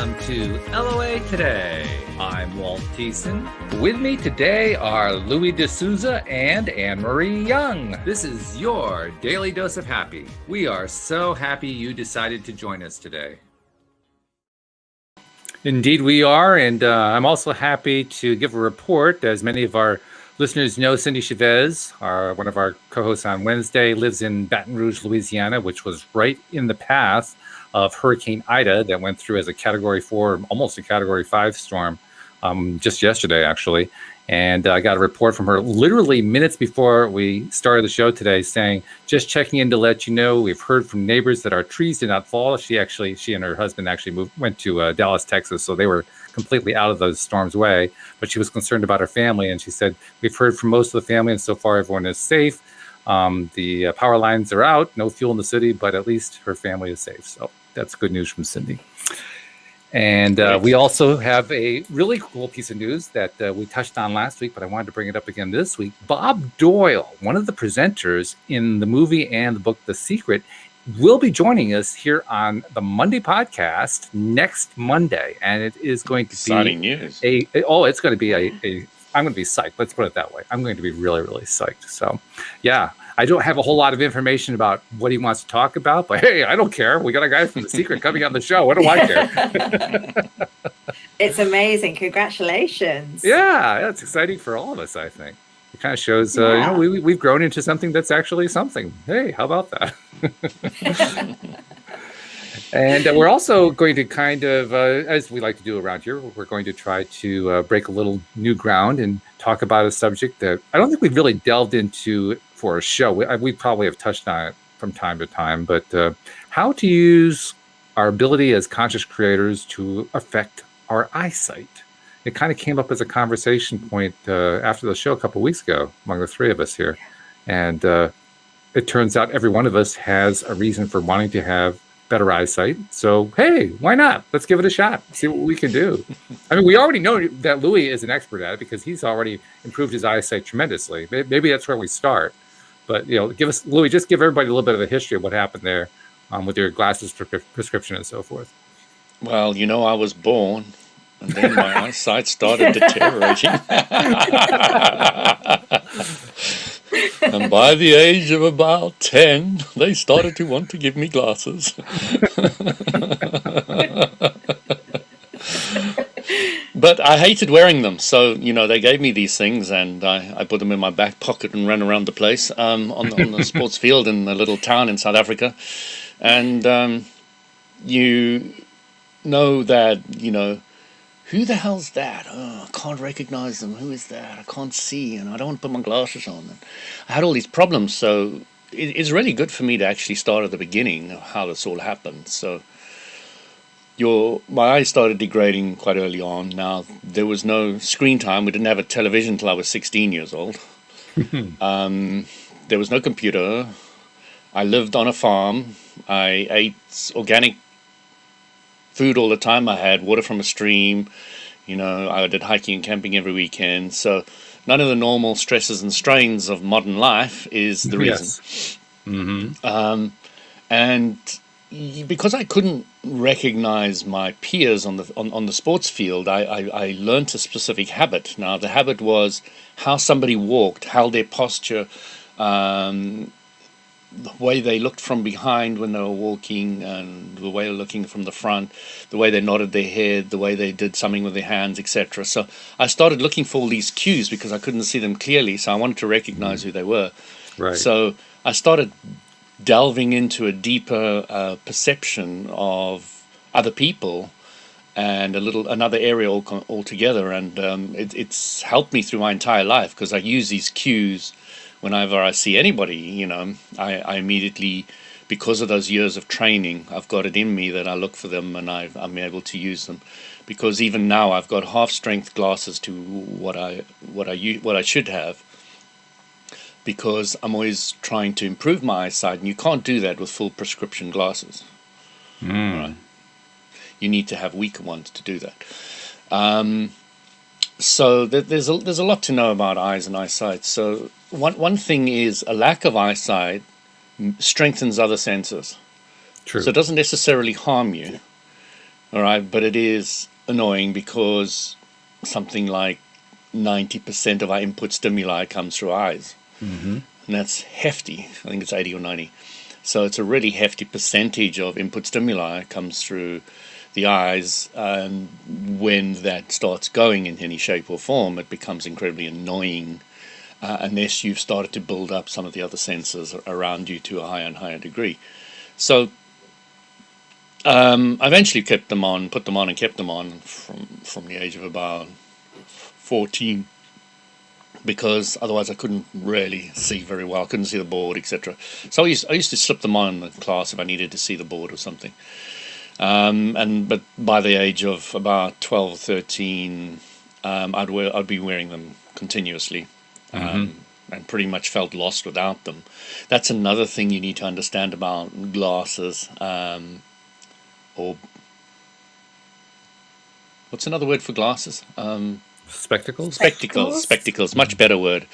welcome to LOA Today. I'm Walt. With me today are Louis D'Souza and Anne-Marie Young. This is your Daily Dose of Happy. We are so happy you decided to join us today. Indeed we are, and I'm also happy to give a report. As many of our listeners know, Cindy Chavez, one of our co-hosts on Wednesday, lives in Baton Rouge, Louisiana, which was right in the path of Hurricane Ida that went through as a Category 4, almost a Category 5 storm just yesterday, actually. And I got a report from her literally minutes before we started the show today saying, just checking in to let you know, we've heard from neighbors that our trees did not fall. She and her husband actually went to Dallas, Texas, so they were completely out of those storms' way. But she was concerned about her family, and she said, we've heard from most of the family, and so far everyone is safe. The power lines are out, no fuel in the city, but at least her family is safe. So that's good news from Cindy. And we also have a really cool piece of news that we touched on last week, but I wanted to bring it up again this week. Bob Doyle, one of the presenters in the movie and the book The Secret, will be joining us here on the Monday podcast next Monday. And it is going to be exciting news. It's going to be I'm going to be psyched. Let's put it that way. I'm going to be really, really psyched. So, yeah, I don't have a whole lot of information about what he wants to talk about, but hey, I don't care. We got a guy from The Secret coming on the show. What do I care? It's amazing. Congratulations. Yeah, that's exciting for all of us, I think. It kind of shows, we've grown into something that's actually something. Hey, how about that? And we're also going to kind of, as we like to do around here, we're going to try to break a little new ground and talk about a subject that I don't think we've really delved into for a show. We probably have touched on it from time to time, but how to use our ability as conscious creators to affect our eyesight. It kind of came up as a conversation point after the show a couple of weeks ago among the three of us here. And it turns out every one of us has a reason for wanting to have better eyesight. So, hey, why not? Let's give it a shot. See what we can do. I mean, we already know that Louis is an expert at it because he's already improved his eyesight tremendously. Maybe that's where we start. But, Louis, just give everybody a little bit of a history of what happened there with your glasses prescription and so forth. Well, I was born and then my eyesight started deteriorating. And by the age of about 10, they started to want to give me glasses. But I hated wearing them. So, they gave me these things and I put them in my back pocket and ran around the place on the sports field in a little town in South Africa. And you know that, who the hell's that? Oh, I can't recognize them. Who is that? I can't see, and I don't want to put my glasses on. And I had all these problems, so it's really good for me to actually start at the beginning of how this all happened. So my eyes started degrading quite early on. Now, there was no screen time. We didn't have a television until I was 16 years old. There was no computer. I lived on a farm. I ate organic food all the time. I had water from a stream. I did hiking and camping every weekend. So none of the normal stresses and strains of modern life is the reason. Yes. Mm-hmm. And because I couldn't recognize my peers on the sports field, I learned a specific habit. Now, the habit was how somebody walked, how their posture, the way they looked from behind when they were walking, and the way they were looking from the front, the way they nodded their head, the way they did something with their hands, etc. So I started looking for all these cues because I couldn't see them clearly, so I wanted to recognize who they were. Right. So I started delving into a deeper perception of other people and another area altogether, and it's helped me through my entire life because I use these cues. Whenever I see anybody, I immediately, because of those years of training, I've got it in me that I look for them and I'm able to use them. Because even now I've got half-strength glasses to what I should have. Because I'm always trying to improve my eyesight, and you can't do that with full prescription glasses. Right? You need to have weaker ones to do that. So there's a lot to know about eyes and eyesight. So one thing is a lack of eyesight strengthens other senses. True. So it doesn't necessarily harm you. All right, but it is annoying because something like 90% of our input stimuli comes through eyes. Mm-hmm. And that's hefty. I think it's 80 or 90. So it's a really hefty percentage of input stimuli comes through the eyes. And when that starts going in any shape or form, it becomes incredibly annoying unless you've started to build up some of the other senses around you to a higher and higher degree. So I eventually put them on and kept them on from the age of about 14, because otherwise I couldn't really see very well. I couldn't see the board, etc. So I used to slip them on in the class if I needed to see the board or something. But by the age of about 12 or 13, I'd be wearing them continuously. And pretty much felt lost without them. That's another thing you need to understand about glasses. Or what's another word for glasses? Spectacles. Spectacles. Much better word.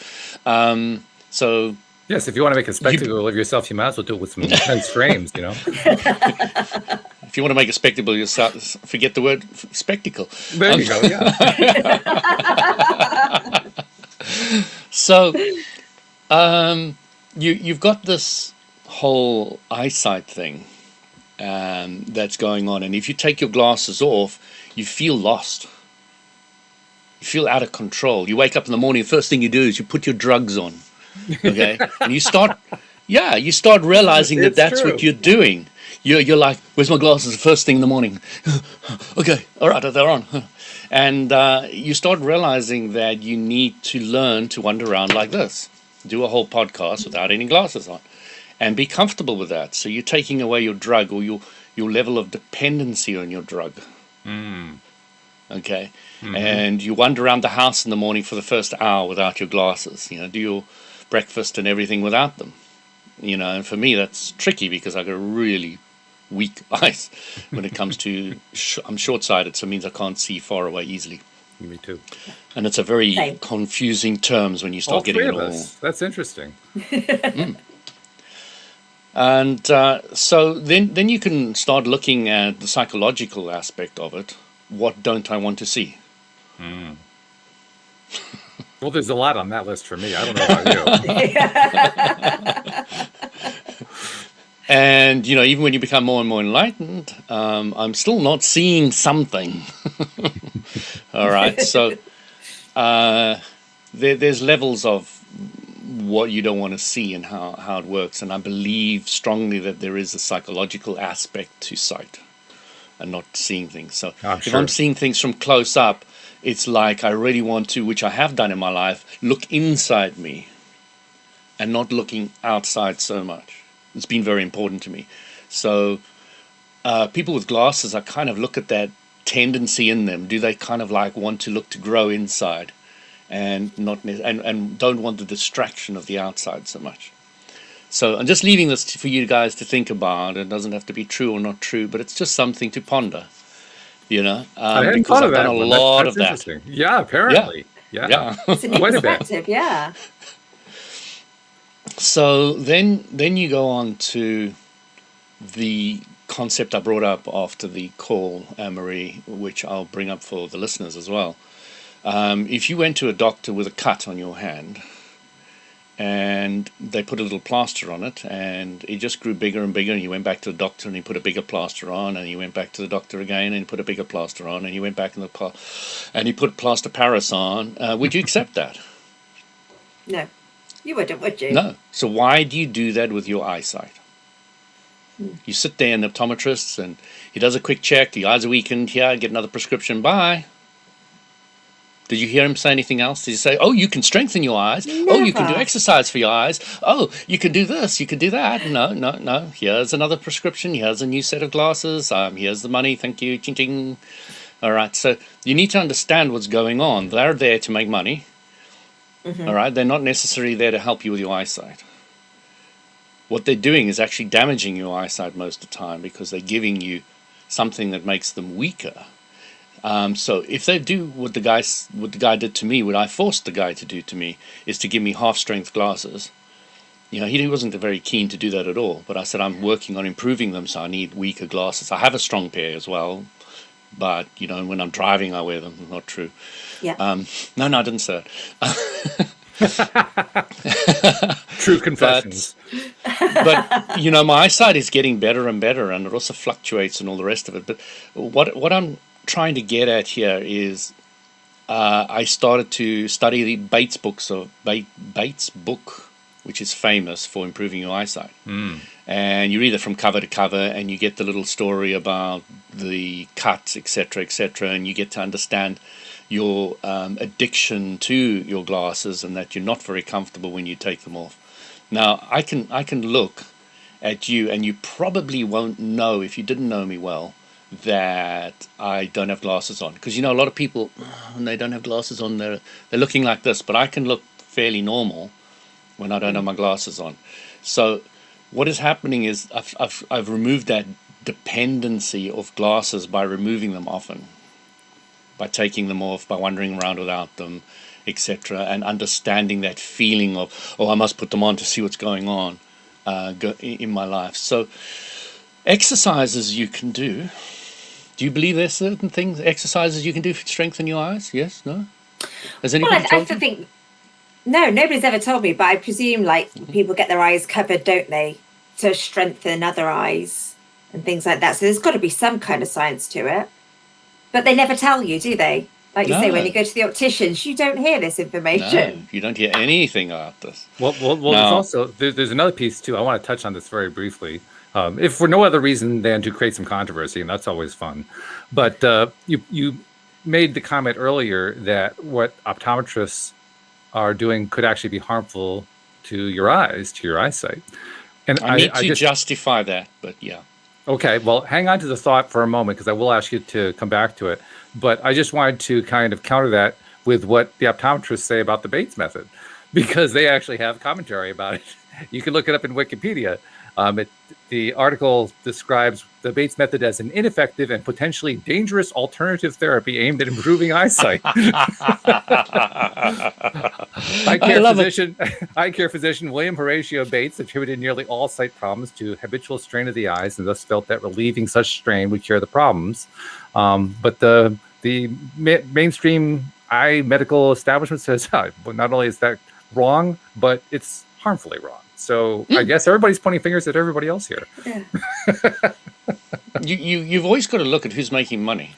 So yes, if you want to make a spectacle of yourself, you might as well do it with some intense frames. If you want to make a spectacle yourself, forget the word spectacle. There you go. Yeah. So you've got this whole eyesight thing that's going on, and if you take your glasses off, you feel lost. You feel out of control. You wake up in the morning, the first thing you do is you put your drugs on, okay, and you start realizing that that's true. what you're doing. You're like, where's my glasses? The first thing in the morning. Okay, all right, they're on. And you start realizing that you need to learn to wander around like this, do a whole podcast without any glasses on, and be comfortable with that. So you're taking away your drug, or your level of dependency on your drug. Okay, and you wander around the house in the morning for the first hour without your glasses. Do your breakfast and everything without them. And for me that's tricky because I got really weak eyes when it comes to I'm short-sighted, so it means I can't see far away easily. Me too. And it's a very Same. confusing terms when you start getting it all. That's interesting. And so then you can start looking at the psychological aspect of it. What don't I want to see? Well, there's a lot on that list for me. I don't know about you. And even when you become more and more enlightened, I'm still not seeing something. All right, so there's levels of what you don't want to see and how it works. And I believe strongly that there is a psychological aspect to sight and not seeing things. So if I'm seeing things from close up, it's like I really want to, which I have done in my life, look inside me and not looking outside so much. It's been very important to me. So people with glasses, I kind of look at that tendency in them. Do they kind of like want to look to grow inside and and don't want the distraction of the outside so much? So I'm just leaving this for you guys to think about. It doesn't have to be true or not true, but it's just something to ponder. I hadn't thought of that. I've done a lot of that. Yeah, apparently. Yeah. It's a new Quite a bit. perspective, yeah. So then you go on to the concept I brought up after the call, Anne-Marie, which I'll bring up for the listeners as well. If you went to a doctor with a cut on your hand and they put a little plaster on it and it just grew bigger and bigger, and you went back to the doctor and he put a bigger plaster on, and you went back to the doctor again and he put a bigger plaster on, and you went back and he put plaster Paris on, would you accept that? No. You wouldn't, would you? No. So why do you do that with your eyesight? You sit there in the optometrist and he does a quick check, your eyes are weakened, here, get another prescription, bye. Did you hear him say anything else? Did he say, oh, you can strengthen your eyes? Never. Oh, you can do exercise for your eyes? Oh, you can do this, you can do that? No. Here's another prescription, here's a new set of glasses, here's the money, thank you, ching ching. All right, so you need to understand what's going on. They're there to make money. All right, they're not necessarily there to help you with your eyesight. What they're doing is actually damaging your eyesight most of the time, because they're giving you something that makes them weaker. So if they do what the guy did to me, what I forced the guy to do to me, is to give me half-strength glasses. He wasn't very keen to do that at all. But I said, I'm working on improving them, so I need weaker glasses. I have a strong pair as well, but when I'm driving, I wear them. Not true. Yeah. No, I didn't say it. True confessions. But my eyesight is getting better and better, and it also fluctuates and all the rest of it. But what I'm trying to get at here is I started to study the Bates book, which is famous for improving your eyesight. And you read it from cover to cover, and you get the little story about the cuts, etc., etc., and you get to understand your addiction to your glasses, and that you're not very comfortable when you take them off. Now, I can look at you, and you probably won't know, if you didn't know me well, that I don't have glasses on. Because a lot of people, when they don't have glasses on, they're looking like this, but I can look fairly normal when I don't have my glasses on. So what is happening is I've removed that dependency of glasses by removing them often, by taking them off, by wandering around without them, etc., and understanding that feeling of, I must put them on to see what's going on in my life. So exercises you can do. Do you believe there's certain things, exercises you can do to strengthen your eyes? Yes? No? Has anybody told you? Think, no, nobody's ever told me, but I presume people get their eyes covered, don't they, to strengthen other eyes and things like that. So there's got to be some kind of science to it. But they never tell you, do they? Like you say, when you go to the opticians, you don't hear this information. No, you don't hear anything about this. Well, there's another piece too. I want to touch on this very briefly. If for no other reason than to create some controversy, and that's always fun. But you made the comment earlier that what optometrists are doing could actually be harmful to your eyes, to your eyesight. And I need to justify that, but yeah. Okay, well, hang on to the thought for a moment, because I will ask you to come back to it. But I just wanted to kind of counter that with what the optometrists say about the Bates method, because they actually have commentary about it. You can look it up in Wikipedia. The article describes the Bates method as an ineffective and potentially dangerous alternative therapy aimed at improving eyesight. Eye care physician William Horatio Bates attributed nearly all sight problems to habitual strain of the eyes, and thus felt that relieving such strain would cure the problems. But the mainstream eye medical establishment says, not only is that wrong, but it's harmfully wrong. So I guess everybody's pointing fingers at everybody else here. Yeah. You've always got to look at who's making money.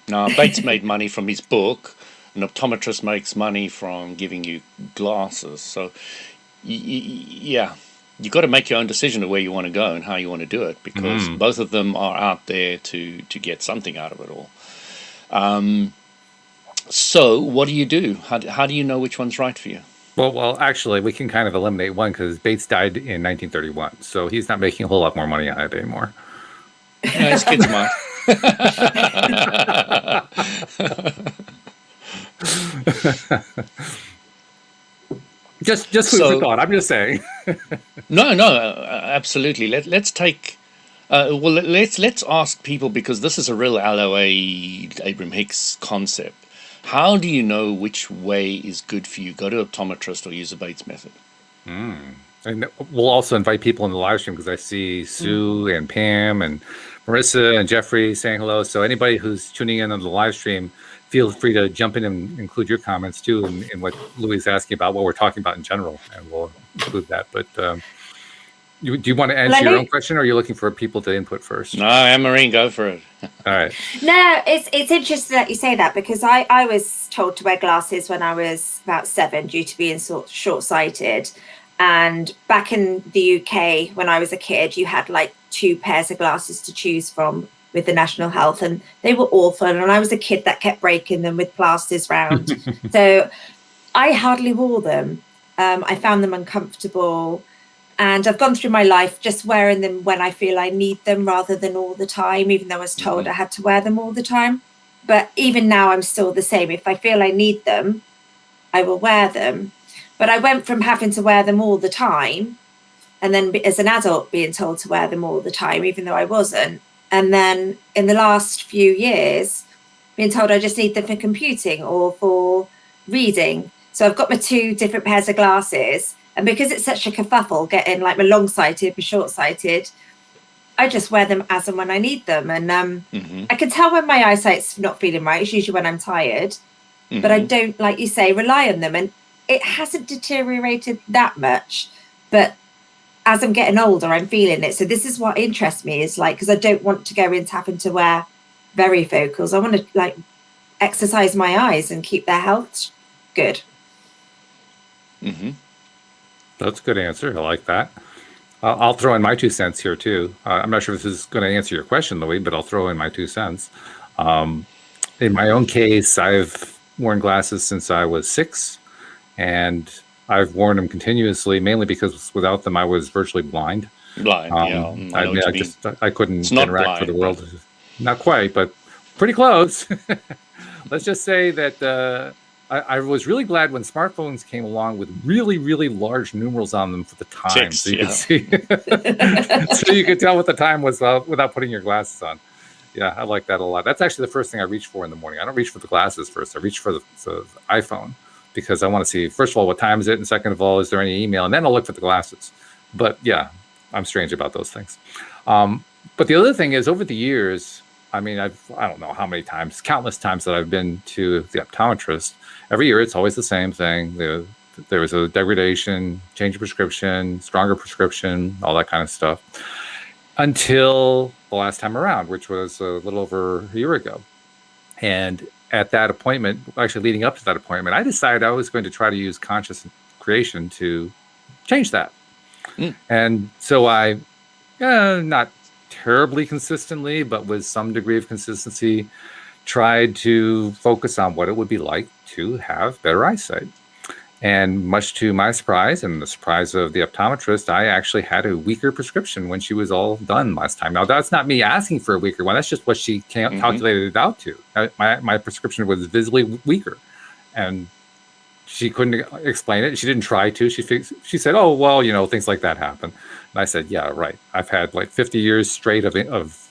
Now, Bates made money from his book. An optometrist makes money from giving you glasses. So, you've got to make your own decision of where you want to go and how you want to do it, because both of them are out there to get something out of it all. So what do you do? How do you know which one's right for you? Well, actually, we can kind of eliminate one, because Bates died in 1931, so he's not making a whole lot more money on it anymore. Yeah, his kids might. Just food for thought. I'm just saying. No, absolutely. Let's take. Let's ask people, because this is a real LOA Abraham Hicks concept. How do you know which way is good for you? Go to an optometrist or use the Bates method. And we'll also invite people in the live stream, because I see Sue and Pam and Marissa and Jeffrey saying hello. So anybody who's tuning in on the live stream, feel free to jump in and include your comments too in what Louis is asking about, what we're talking about in general, and we'll include that. But do you want to answer your own question, or are you looking for people to input first? No, Anne-Marie, go for it. All right. No, it's interesting that you say that, because I was told to wear glasses when I was about 7 due to being short-sighted. And back in the UK, when I was a kid, you had 2 pairs of glasses to choose from with the National Health, and they were awful. And I was a kid that kept breaking them with plasters round. So I hardly wore them. I found them uncomfortable. And I've gone through my life just wearing them when I feel I need them, rather than all the time, even though I was told I had to wear them all the time. But even now, I'm still the same. If I feel I need them, I will wear them. But I went from having to wear them all the time, and then as an adult being told to wear them all the time, even though I wasn't. And then in the last few years, being told I just need them for computing or for reading. So I've got my 2 different pairs of glasses. And because it's such a kerfuffle getting my long-sighted, my short-sighted, I just wear them as and when I need them. And Mm-hmm. I can tell when my eyesight's not feeling right. It's usually when I'm tired, but I don't, like you say, rely on them. And it hasn't deteriorated that much, but as I'm getting older, I'm feeling it. So this is what interests me, is like, because I don't want to go into having to wear varifocals. I want to like exercise my eyes and keep their health good. Mm-hmm. That's a good answer. I like that. I'll throw in my 2 cents here too. I'm not sure if this is going to answer your question, Louis, but I'll throw in my 2 cents. In my own case, I've worn glasses since I was 6, and I've worn them continuously, mainly because without them I was virtually blind. Blind, yeah. I know what you mean. I couldn't It's not interact with the blind, world. Not quite, but pretty close. Let's just say that I was really glad when smartphones came along with really, really large numerals on them for the time, Text, so you yeah. could see, so you could tell what the time was without putting your glasses on. Yeah, I like that a lot. That's actually the first thing I reach for in the morning. I don't reach for the glasses first. I reach for the iPhone, because I want to see, first of all, what time is it, and second of all, is there any email, and then I'll look for the glasses. But yeah, I'm strange about those things. But the other thing is, over the years, I mean, I don't know how many times, countless times that I've been to the optometrist. Every year, it's always the same thing. There was a degradation, change of prescription, stronger prescription, all that kind of stuff, until the last time around, which was a little over a year ago. And at that appointment, actually leading up to that appointment, I decided I was going to try to use conscious creation to change that. And so I, not terribly consistently, but with some degree of consistency, tried to focus on what it would be like to have better eyesight. And much to my surprise and the surprise of the optometrist, I actually had a weaker prescription when she was all done last time. Now, that's not me asking for a weaker one. That's just what she calculated it out to. My prescription was visibly weaker. And she couldn't explain it. She didn't try to. She said, oh, well, things like that happen. And I said, yeah, right. I've had like 50 years straight of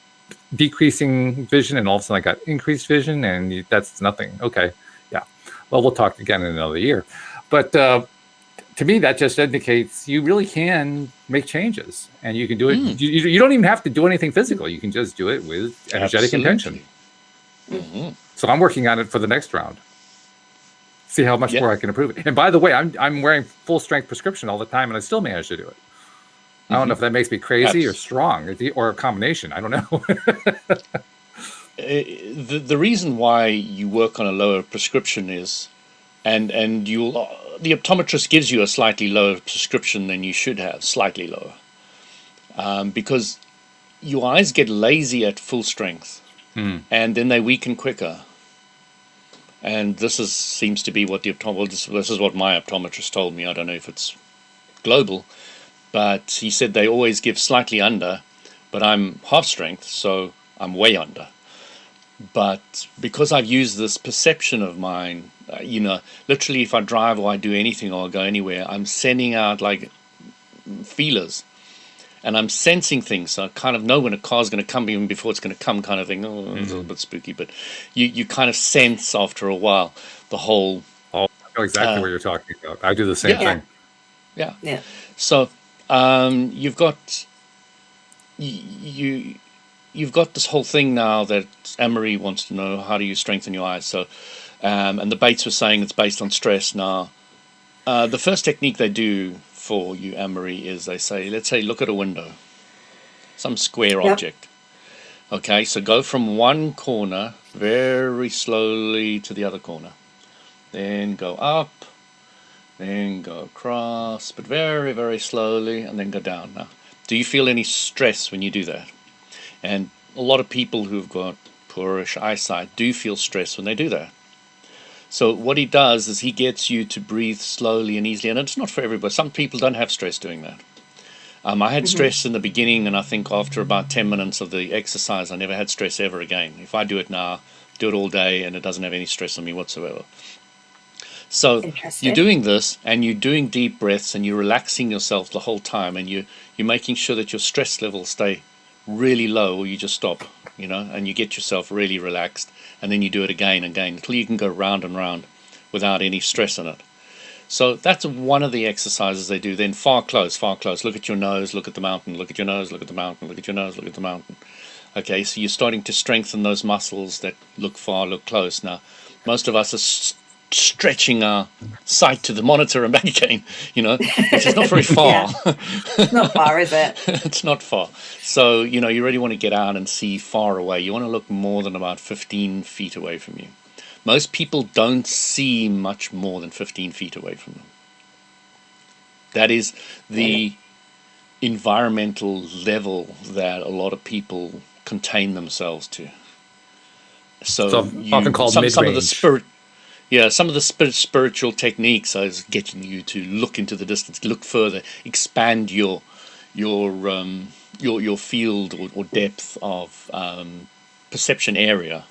decreasing vision, and all of a sudden I got increased vision, and that's nothing. Okay, yeah. Well, we'll talk again in another year. But to me, that just indicates you really can make changes, and you can do it. You don't even have to do anything physical. You can just do it with energetic intention. So I'm working on it for the next round. See how much more I can improve it. And by the way, I'm wearing full strength prescription all the time, and I still manage to do it. I don't know if that makes me crazy or strong, or a combination. I don't know. The reason why you work on a lower prescription is, and the optometrist gives you a slightly lower prescription than you should have, slightly lower, because your eyes get lazy at full strength, and then they weaken quicker. And this seems to be what the optometrist, this is what my optometrist told me. I don't know if it's global, but he said they always give slightly under, but I'm half strength, so I'm way under. But because I've used this perception of mine, literally if I drive or I do anything or I go anywhere, I'm sending out like feelers. And I'm sensing things, so I kind of know when a car's going to come even before it's going to come, kind of thing. Oh, it's a little bit spooky, but you kind of sense after a while the whole... Oh, I know exactly what you're talking about. I do the same thing. Yeah. So you've got you've got this whole thing now that Anne-Marie wants to know, how do you strengthen your eyes? So, and the Bates were saying it's based on stress. Now, the first technique they do for you, Anne-Marie, is they say, let's say, look at a window, some square object. Okay, so go from one corner very slowly to the other corner. Then go up, then go across, but very, very slowly, and then go down. Now, do you feel any stress when you do that? And a lot of people who've got poorish eyesight do feel stress when they do that. So what he does is he gets you to breathe slowly and easily, and it's not for everybody. Some people don't have stress doing that. I had stress in the beginning, and I think after about 10 minutes of the exercise, I never had stress ever again. If I do it now, do it all day, and it doesn't have any stress on me whatsoever. So you're doing this, and you're doing deep breaths, and you're relaxing yourself the whole time, and you're making sure that your stress levels stay really low, or you just stop, and you get yourself really relaxed, and then you do it again and again until you can go round and round without any stress in it. So that's one of the exercises they do. Then far close, far close. Look at your nose, look at the mountain, look at your nose, look at the mountain, look at your nose, look at the mountain. Okay, so you're starting to strengthen those muscles that look far, look close. Now, most of us are stretching our sight to the monitor and back again, which is not very far. It's not far, is it? It's not far. So, you really want to get out and see far away. You want to look more than about 15 feet away from you. Most people don't see much more than 15 feet away from them. That is the environmental level that a lot of people contain themselves to. So often called mid-range. Some of the spiritual techniques is getting you to look into the distance, look further, expand your field or depth of perception area.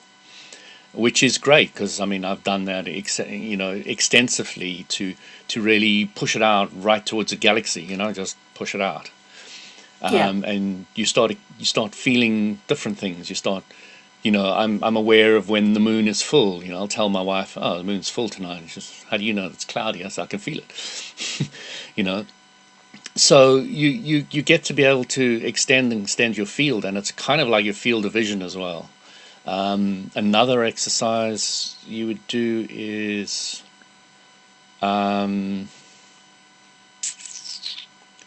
Which is great because I've done that extensively to really push it out right towards the galaxy. Just push it out, and you start feeling different things. You start, I'm aware of when the moon is full. I'll tell my wife, "Oh, the moon's full tonight." She says, "How do you know it's cloudy?" I said, "I can feel it." So you get to be able to extend your field, and it's kind of like your field of vision as well. Another exercise you would do is trying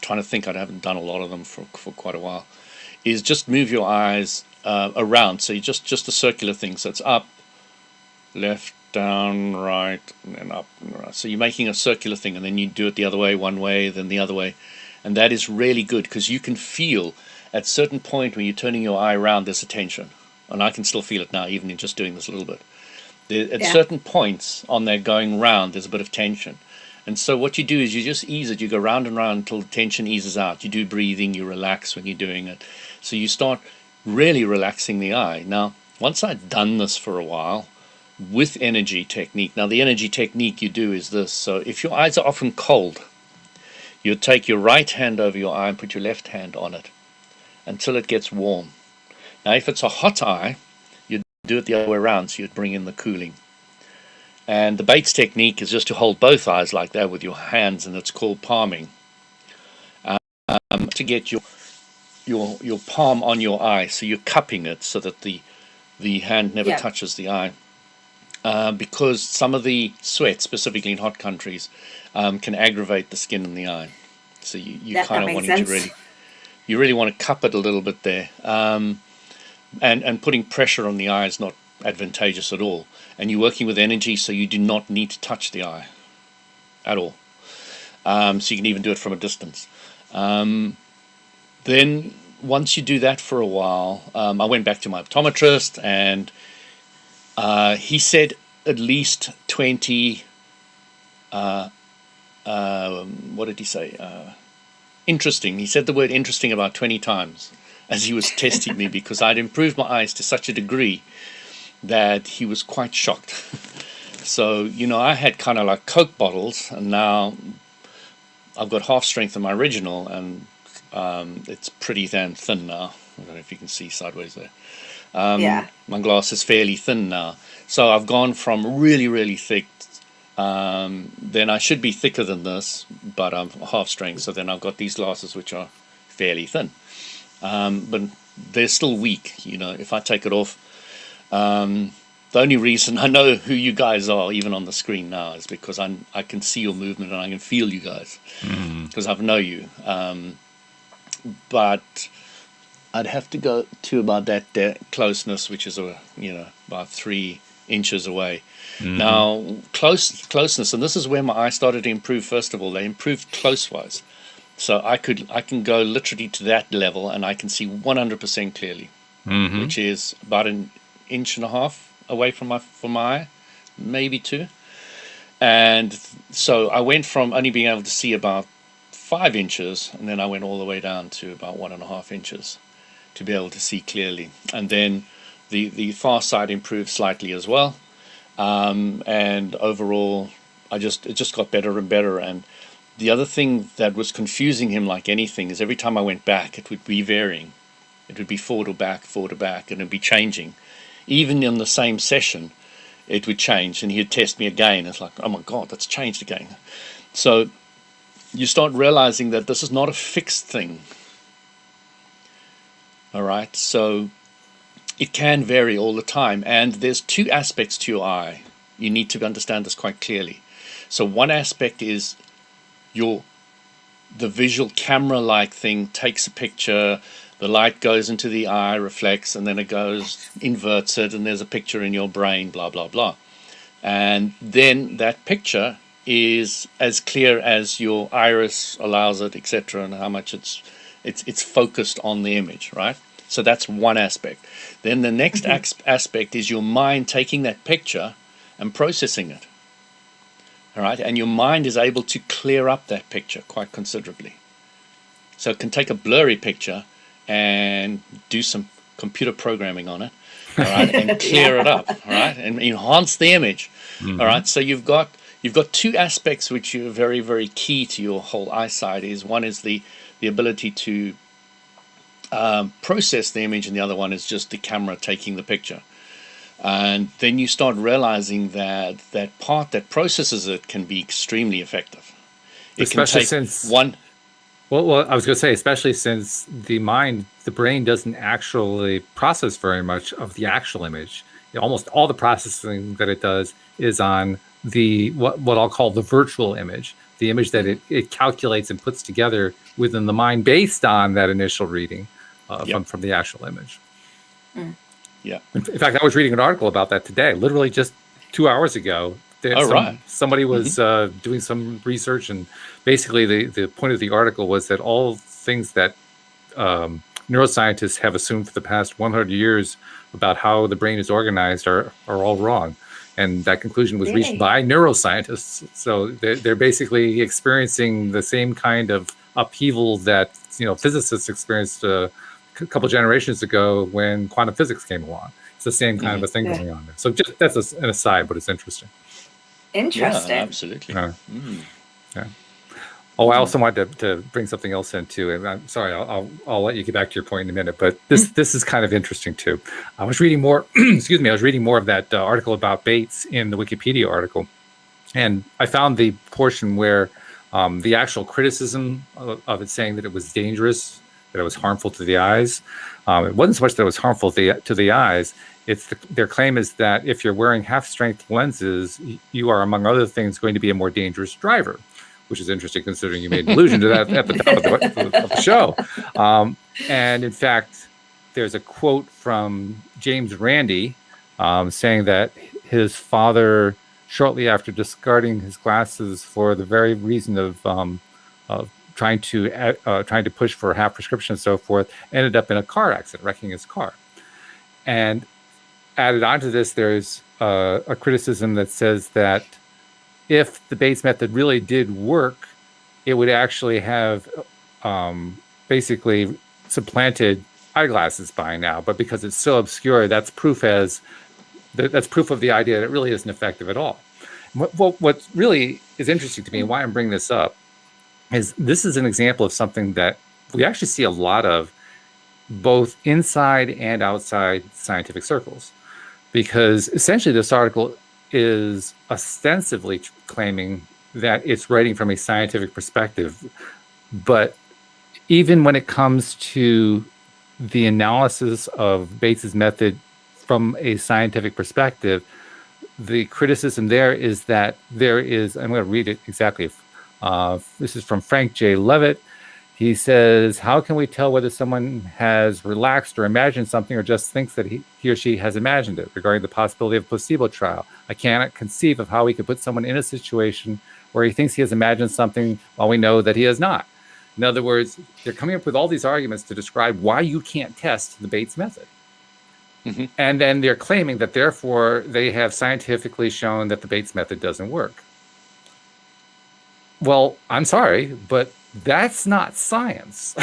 to think. I haven't done a lot of them for quite a while. Is just move your eyes around. So you just a circular thing. So it's up, left, down, right, and then up and right. So you're making a circular thing, and then you do it the other way, one way, then the other way, and that is really good because you can feel at a certain point when you're turning your eye around, there's a tension. And I can still feel it now, even in just doing this a little bit. At certain points on there going round, there's a bit of tension. And so what you do is you just ease it. You go round and round until the tension eases out. You do breathing, you relax when you're doing it. So you start really relaxing the eye. Now, once I'd done this for a while with energy technique, now the energy technique you do is this. So if your eyes are often cold, you take your right hand over your eye and put your left hand on it until it gets warm. Now, if it's a hot eye, you'd do it the other way around, so you'd bring in the cooling. And the Bates technique is just to hold both eyes like that with your hands, and it's called palming. To get your palm on your eye, so you're cupping it so that the hand never touches the eye. Because some of the sweat, specifically in hot countries, can aggravate the skin in the eye. So you kind of wanting to really want to cup it a little bit there. And putting pressure on the eye is not advantageous at all. And you're working with energy, so you do not need to touch the eye at all. So you can even do it from a distance. Then once you do that for a while, I went back to my optometrist, and he said at least 20, what did he say? Interesting. He said the word interesting about 20 times as he was testing me, because I'd improved my eyes to such a degree that he was quite shocked. So, I had kind of like Coke bottles, and now I've got half strength of my original, and it's pretty damn thin now. I don't know if you can see sideways there. My glass is fairly thin now. So I've gone from really, really thick. Then I should be thicker than this, but I'm half strength. So then I've got these glasses which are fairly thin. But they're still weak, if I take it off. The only reason I know who you guys are, even on the screen now, is because I can see your movement and I can feel you guys, because I know you. But I'd have to go to about that closeness, which is about 3 inches away. Now, closeness, and this is where my eyes started to improve. First of all, they improved close-wise. So I can go literally to that level, and I can see 100% clearly, which is about 1.5 inches away from my eye, maybe 2. And so I went from only being able to see about 5 inches, and then I went all the way down to about 1.5 inches to be able to see clearly. And then the far side improved slightly as well. And overall, it just got better and better. And the other thing that was confusing him, like anything, is every time I went back, it would be varying. It would be forward or back, and it would be changing. Even in the same session, it would change, and he'd test me again. It's like, oh my God, that's changed again. So you start realizing that this is not a fixed thing. All right, so it can vary all the time, and there's two aspects to your eye. You need to understand this quite clearly. So one aspect is the visual camera-like thing takes a picture, the light goes into the eye, reflects, and then it goes, inverts it, and there's a picture in your brain, blah, blah, blah. And then that picture is as clear as your iris allows it, etc., and how much it's focused on the image, right? So that's one aspect. Then the next aspect is your mind taking that picture and processing it. All right, and your mind is able to clear up that picture quite considerably. So it can take a blurry picture and do some computer programming on it, all right, and clear it up, all right, and enhance the image. All right, so you've got two aspects which are very, very key to your whole eyesight. One is the ability to process the image, and the other one is just the camera taking the picture. And then you start realizing that that part that processes it can be extremely effective. Especially since one. Well, I was going to say, especially since the brain doesn't actually process very much of the actual image. Almost all the processing that it does is on the what I'll call the virtual image, the image that it calculates and puts together within the mind based on that initial reading from the actual image. Yeah. In fact, I was reading an article about that today, literally just 2 hours ago. Somebody was doing some research, and basically the point of the article was that all things that neuroscientists have assumed for the past 100 years about how the brain is organized are all wrong. And that conclusion was reached by neuroscientists. So they're basically experiencing the same kind of upheaval that physicists experienced a couple generations ago when quantum physics came along. It's the same kind of a thing going on there. So just that's an aside, but it's interesting. Interesting. Yeah, absolutely. Yeah. Oh, I also wanted to bring something else in too, and I'm sorry, I'll let you get back to your point in a minute. But this is kind of interesting too. I was reading more. Excuse me. I was reading more of that article about Bates in the Wikipedia article, and I found the portion where the actual criticism of it, saying that it was dangerous, that it was harmful to the eyes. It wasn't so much that it was harmful to the eyes. Their claim is that if you're wearing half-strength lenses, you are, among other things, going to be a more dangerous driver, which is interesting considering you made an allusion to that at the top of the show. And in fact, there's a quote from James Randi saying that his father, shortly after discarding his glasses for the very reason of trying to push for half prescription and so forth, ended up in a car accident, wrecking his car. And added onto this, there's a criticism that says that if the Bates method really did work, it would actually have basically supplanted eyeglasses by now. But because it's so obscure, that's proof of the idea that it really isn't effective at all. What really is interesting to me, and why I'm bringing this up, is this is an example of something that we actually see a lot of both inside and outside scientific circles. Because essentially this article is ostensibly claiming that it's writing from a scientific perspective. But even when it comes to the analysis of Bates's method from a scientific perspective, the criticism there is that there is, I'm going to read it exactly. This is from Frank J. Levitt. He says, how can we tell whether someone has relaxed or imagined something or just thinks that he or she has imagined it? Regarding the possibility of a placebo trial, I cannot conceive of how we could put someone in a situation where he thinks he has imagined something while we know that he has not. In other words, they're coming up with all these arguments to describe why you can't test the Bates method. And then they're claiming that therefore they have scientifically shown that the Bates method doesn't work. Well, I'm sorry, but that's not science.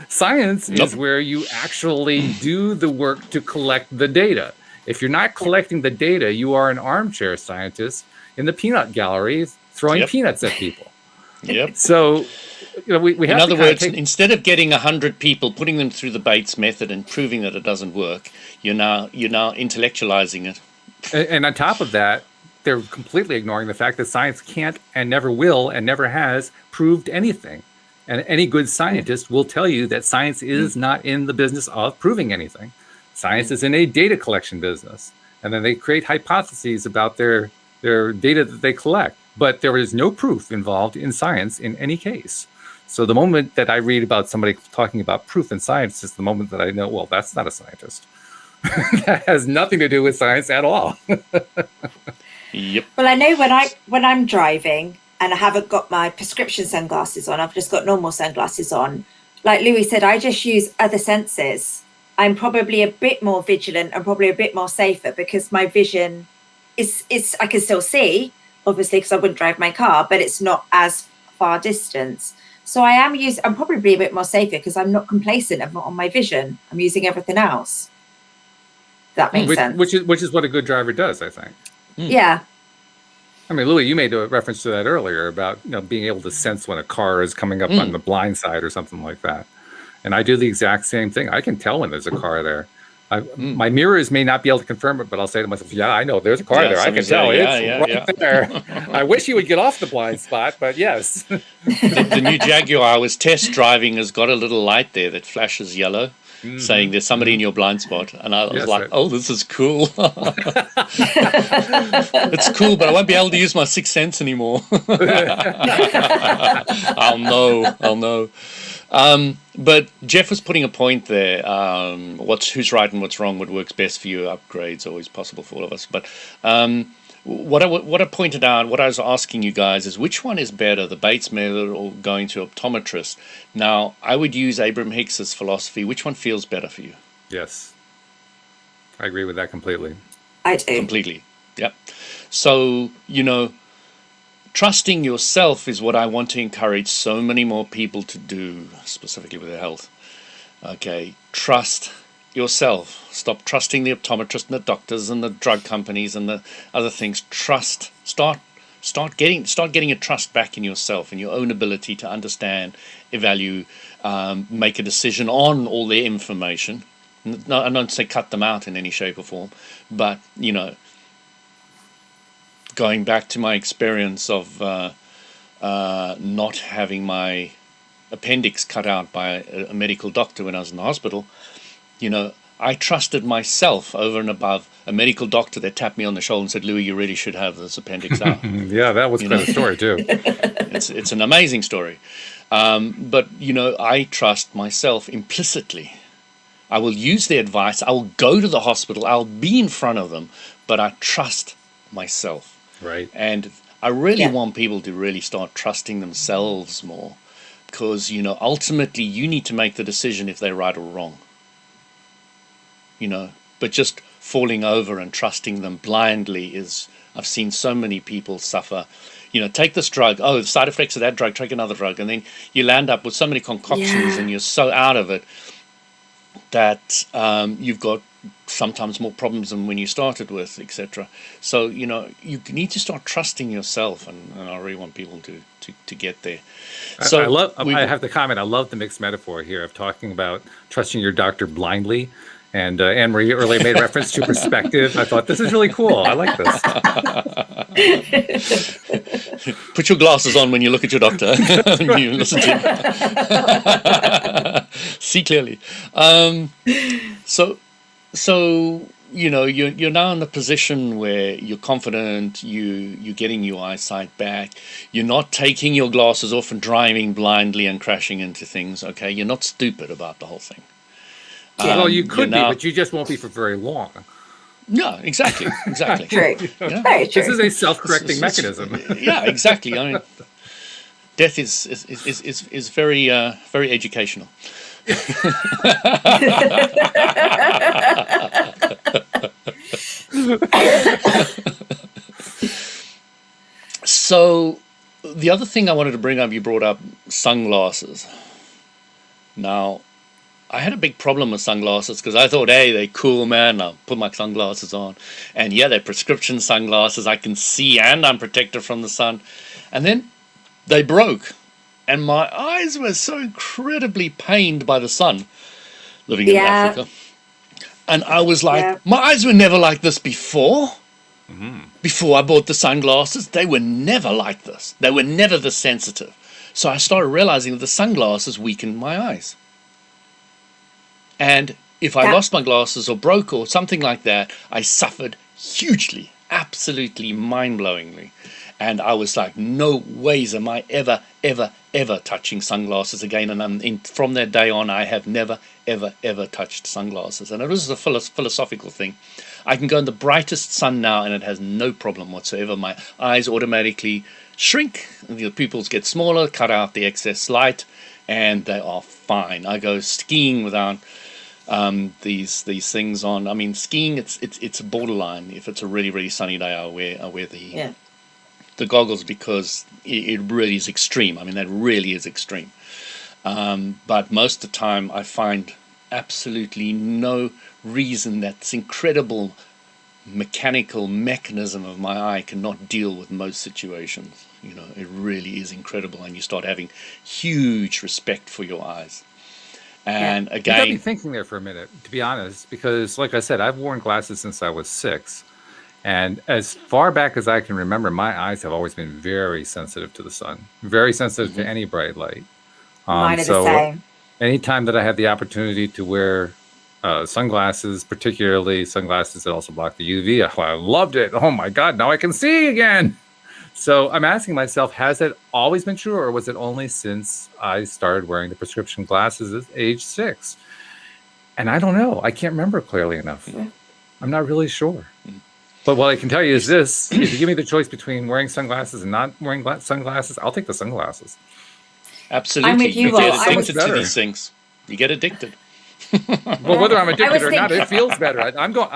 Science is where you actually do the work to collect the data. If you're not collecting the data, you are an armchair scientist in the peanut gallery throwing peanuts at people. So, we have in other words, instead of getting 100 people, putting them through the Bates method and proving that it doesn't work, you're now intellectualizing it. And on top of that, they're completely ignoring the fact that science can't and never will and never has proved anything. And any good scientist will tell you that science is not in the business of proving anything. Science is in a data collection business. And then they create hypotheses about their data that they collect. But there is no proof involved in science in any case. So the moment that I read about somebody talking about proof in science is the moment that I know, well, that's not a scientist. That has nothing to do with science at all. Yep. Well, I know when I'm driving and I haven't got my prescription sunglasses on, I've just got normal sunglasses on. Like Louis said, I just use other senses. I'm probably a bit more vigilant and probably a bit more safer because my vision is I can still see, obviously, because I wouldn't drive my car, but it's not as far distance. So I'm probably a bit more safer because I'm not complacent on my vision. I'm using everything else. That makes sense. Which is what a good driver does, I think. Yeah. I mean, Louis, you made a reference to that earlier about being able to sense when a car is coming up on the blind side or something like that. And I do the exact same thing. I can tell when there's a car there. My mirrors may not be able to confirm it, but I'll say to myself, yeah, I know there's a car there. I can tell it's there. I wish you would get off the blind spot, but yes. The new Jaguar I was test driving has got a little light there that flashes yellow, saying there's somebody in your blind spot. And I was like, oh, this is cool. It's cool, but I won't be able to use my sixth sense anymore. I'll know. But Jeff was putting a point there. Who's right and what's wrong, what works best for you. Upgrades always possible for all of us. But what I pointed out, what I was asking you guys is which one is better, the Bates method or going to optometrist? Now, I would use Abraham Hicks's philosophy. Which one feels better for you? Yes, I agree with that completely. I do. Completely. Yep. So, trusting yourself is what I want to encourage so many more people to do, specifically with their health. Okay, trust yourself. Stop trusting the optometrist and the doctors and the drug companies and the other things. Trust. Start getting a trust back in yourself and your own ability to understand, evaluate, make a decision on all their information. No, I don't say cut them out in any shape or form, but going back to my experience of not having my appendix cut out by a medical doctor when I was in the hospital, I trusted myself over and above a medical doctor that tapped me on the shoulder and said, Louis, you really should have this appendix out. Yeah, that was quite a story too. It's an amazing story. But, I trust myself implicitly. I will use their advice. I will go to the hospital. I'll be in front of them, but I trust myself. Right. And I really want people to really start trusting themselves more because, ultimately you need to make the decision if they're right or wrong. But just falling over and trusting them blindly I've seen so many people suffer. Take this drug. Oh, the side effects of that drug, take another drug. And then you land up with so many concoctions and you're so out of it that you've got sometimes more problems than when you started with, etc. So, you need to start trusting yourself, and I really want people to get there. So I have to comment, I love the mixed metaphor here of talking about trusting your doctor blindly. And Anne-Marie earlier made reference to perspective. I thought, this is really cool. I like this. Put your glasses on when you look at your doctor. When you listen to him. See clearly. So you're now in a position where you're confident, you're getting your eyesight back, you're not taking your glasses off and driving blindly and crashing into things, okay? You're not stupid about the whole thing. Well, you could be, but you just won't be for very long. No, exactly. True. Yeah. Very true. This is a self-correcting mechanism. Yeah, exactly. I mean, death is very very educational. So the other thing I wanted to bring up, you brought up sunglasses. Now, I had a big problem with sunglasses because I thought, hey, they're cool, man. I'll put my sunglasses on. And yeah, they're prescription sunglasses. I can see and I'm protected from the sun. And then they broke. And my eyes were so incredibly pained by the sun living in Africa. And I was like, my eyes were never like this before. Before I bought the sunglasses, they were never like this. They were never this sensitive. So I started realizing that the sunglasses weakened my eyes. And if I lost my glasses or broke or something like that, I suffered hugely, absolutely mind-blowingly. And I was like, no ways am I ever, ever, ever touching sunglasses again. And from that day on, I have never, ever, ever touched sunglasses. And it was a philosophical thing. I can go in the brightest sun now and it has no problem whatsoever. My eyes automatically shrink, the pupils get smaller, cut out the excess light, and they are fine. I go skiing without these things on. I mean, skiing, it's borderline. If it's a really, really sunny day, I wear the goggles because it really is extreme. I mean, that really is extreme. But most of the time, I find absolutely no reason that this incredible mechanical mechanism of my eye cannot deal with most situations. You know, it really is incredible, and you start having huge respect for your eyes. And again, you got me thinking there for a minute, to be honest, because like I said, I've worn glasses since I was 6. And as far back as I can remember, my eyes have always been very sensitive to the sun, very sensitive to any bright light. Mine are the same. Anytime that I had the opportunity to wear sunglasses, particularly sunglasses that also block the UV, I loved it. Oh my God, now I can see again. So I'm asking myself, has it always been true, or was it only since I started wearing the prescription glasses at age 6? And I don't know. I can't remember clearly enough. I'm not really sure. But what I can tell you is this: if you give me the choice between wearing sunglasses and not wearing sunglasses, I'll take the sunglasses. Absolutely. I'm with you, You Walt. get addicted to these things. You get addicted. Well, whether I'm addicted or not, it feels better. I'm going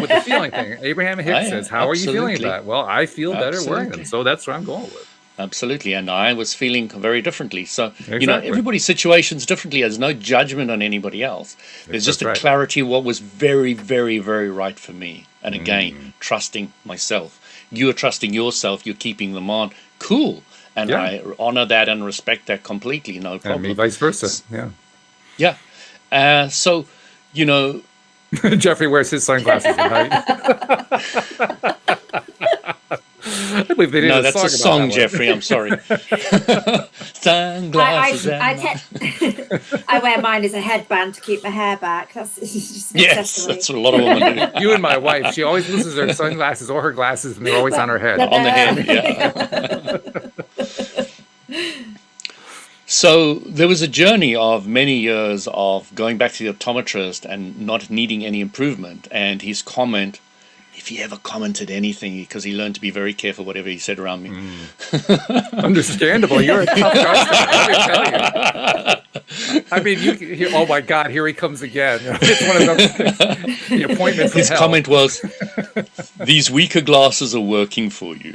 with the feeling thing. Abraham Hicks says, "How are you feeling about it?" Well, I feel better wearing them, so that's what I'm going with. Absolutely, and I was feeling very differently. So you know, everybody's situation's differently. There's no judgment on anybody else. There's just a clarity what was very, very, very right for me. And again, trusting myself. You are trusting yourself. You're keeping them on. Cool, and I honor that and respect that completely. No problem. And me vice versa. Yeah. So, you know, Jeffrey wears his sunglasses at night. I believe they did no, that's a song, Jeffrey. I'm sorry. Sunglasses. I wear mine as a headband to keep my hair back. That's just that's what a lot of women do. You and my wife, she always loses her sunglasses or her glasses, and they're always on her head. On the head, yeah. So there was a journey of many years of going back to the optometrist and not needing any improvement. And his comment, if he ever commented anything, because he learned to be very careful whatever he said around me. Understandable. You're a tough customer, let me tell you. I mean, oh my God, here he comes again. It's one of those things. The appointment from his hell. comment was, "These weaker glasses are working for you."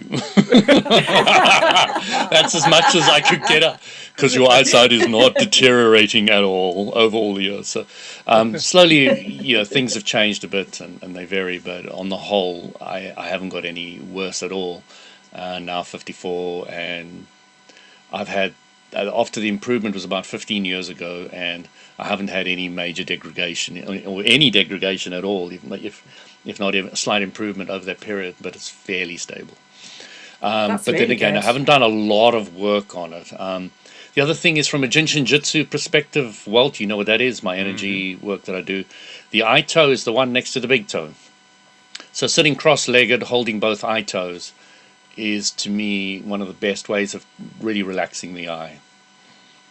That's as much as I could get up, because your eyesight is not deteriorating at all over all the years. So slowly, you know, things have changed a bit and they vary, but on the whole, I haven't got any worse at all. Now 54, and I've had, after the improvement was about 15 years ago, and I haven't had any major degradation or any degradation at all, if not even a slight improvement over that period, but it's fairly stable. But really then again, I haven't done a lot of work on it. The other thing is, from a Jinshin perspective, Walt, you know what that is, my energy work that I do. The eye toe is the one next to the big toe. So sitting cross-legged, holding both eye toes, is to me one of the best ways of really relaxing the eye.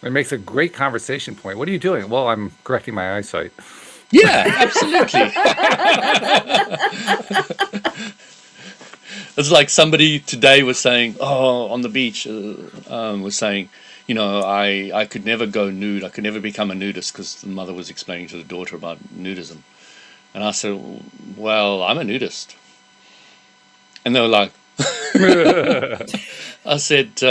It makes a great conversation point. What are you doing? Well, I'm correcting my eyesight. Yeah, absolutely. It's like somebody today was saying, on the beach, was saying, you know, I could never go nude. I could never become a nudist, because the mother was explaining to the daughter about nudism. And I said, well, I'm a nudist. And they were like, I said,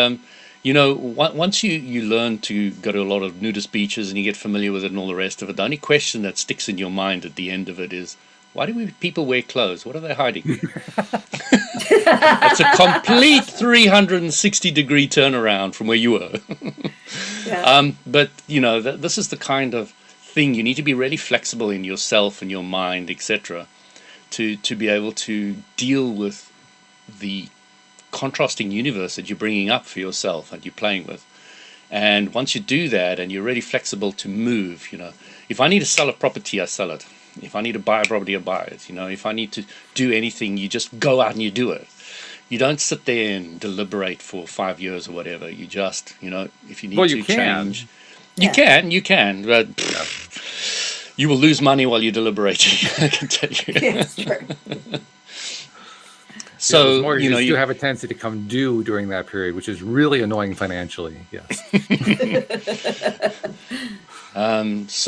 you know, once you learn to go to a lot of nudist beaches and you get familiar with it and all the rest of it, the only question that sticks in your mind at the end of it is, why do people wear clothes? What are they hiding? It's a complete 360-degree turnaround from where you were. But, you know, this is the kind of thing you need to be really flexible in yourself and your mind, etc., to be able to deal with the contrasting universe that you're bringing up for yourself and you're playing with. And once you do that and you're really flexible to move, if I need to sell a property, I sell it. If I need to buy a property, I buy it. If I need to do anything, you just go out and you do it. You don't sit there and deliberate for 5 years or whatever. You just, if you need to change, you can, but you will lose money while you're deliberating. I can tell you. Yes, true. So mortgages do have a tendency to come due during that period, which is really annoying financially. Yes. It's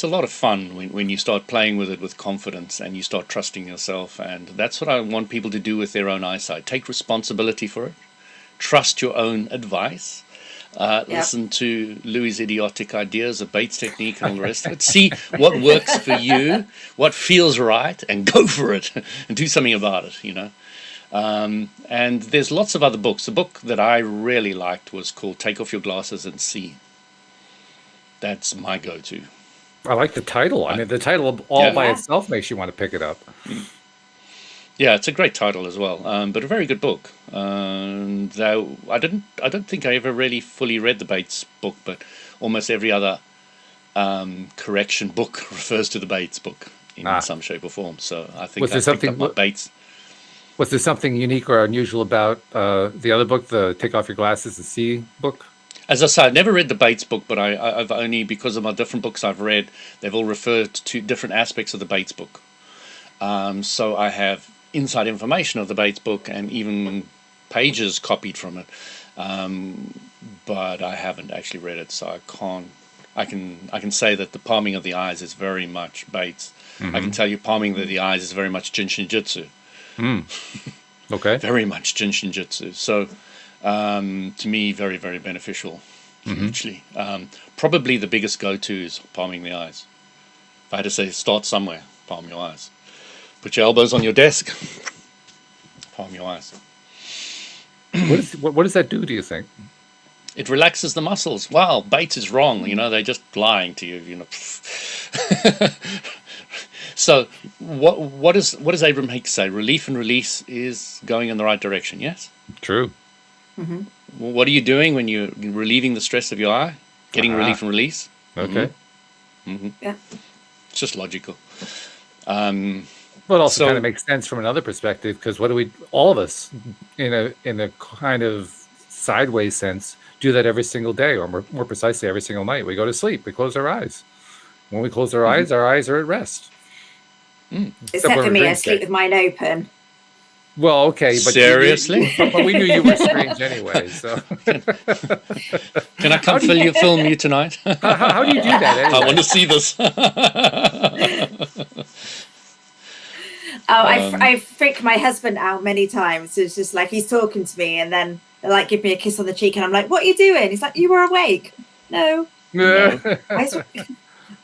a lot of fun when you start playing with it with confidence and you start trusting yourself, and that's what I want people to do with their own eyesight. Take responsibility for it. Trust your own advice. Listen to Louis' idiotic ideas, a Bates technique, and all the rest of it. See what works for you, what feels right, and go for it and do something about it. And there's lots of other books. The book that I really liked was called "Take Off Your Glasses and See." That's my go-to. I like the title. I mean, the title all by itself makes you want to pick it up. Yeah, it's a great title as well, but a very good book. Though I don't think I ever really fully read the Bates book, but almost every other correction book refers to the Bates book in some shape or form. So I think I picked up my Bates. Was there something unique or unusual about the other book, the Take Off Your Glasses and See book? As I said, I never read the Bates book, but I've only, because of my different books I've read, they've all referred to different aspects of the Bates book. So I have inside information of the Bates book and even pages copied from it, but I haven't actually read it, so I can't. I can say that the palming of the eyes is very much Bates. Mm-hmm. I can tell you palming of the eyes is very much Jinshinjutsu. Okay. Very much Jinshinjutsu. So to me, very, very beneficial. Hugely. Probably the biggest go-to is palming the eyes. If I had to say, start somewhere, palm your eyes. Put your elbows on your desk. Palm your eyes. What does that do you think? It relaxes the muscles. Wow, Bates is wrong. They're just lying to you. So what does Abraham Hicks say? Relief and release is going in the right direction. Yes. True. Mm-hmm. Well, what are you doing when you're relieving the stress of your eye? Getting relief and release. Okay. Yeah. It's just logical. Well, it also kind of makes sense from another perspective, because what do all of us, in a kind of sideways sense, do that every single day, or more precisely every single night. We go to sleep, we close our eyes. When we close our eyes are at rest. Except for me, I sleep with mine open. Well, okay, but seriously, but we knew you were strange anyway. So, can I come film you tonight? How do you do that? Anyway? I want to see this. I freak my husband out many times. It's just like he's talking to me, and then they'll like give me a kiss on the cheek, and I'm like, "What are you doing?" He's like, "You were awake." No.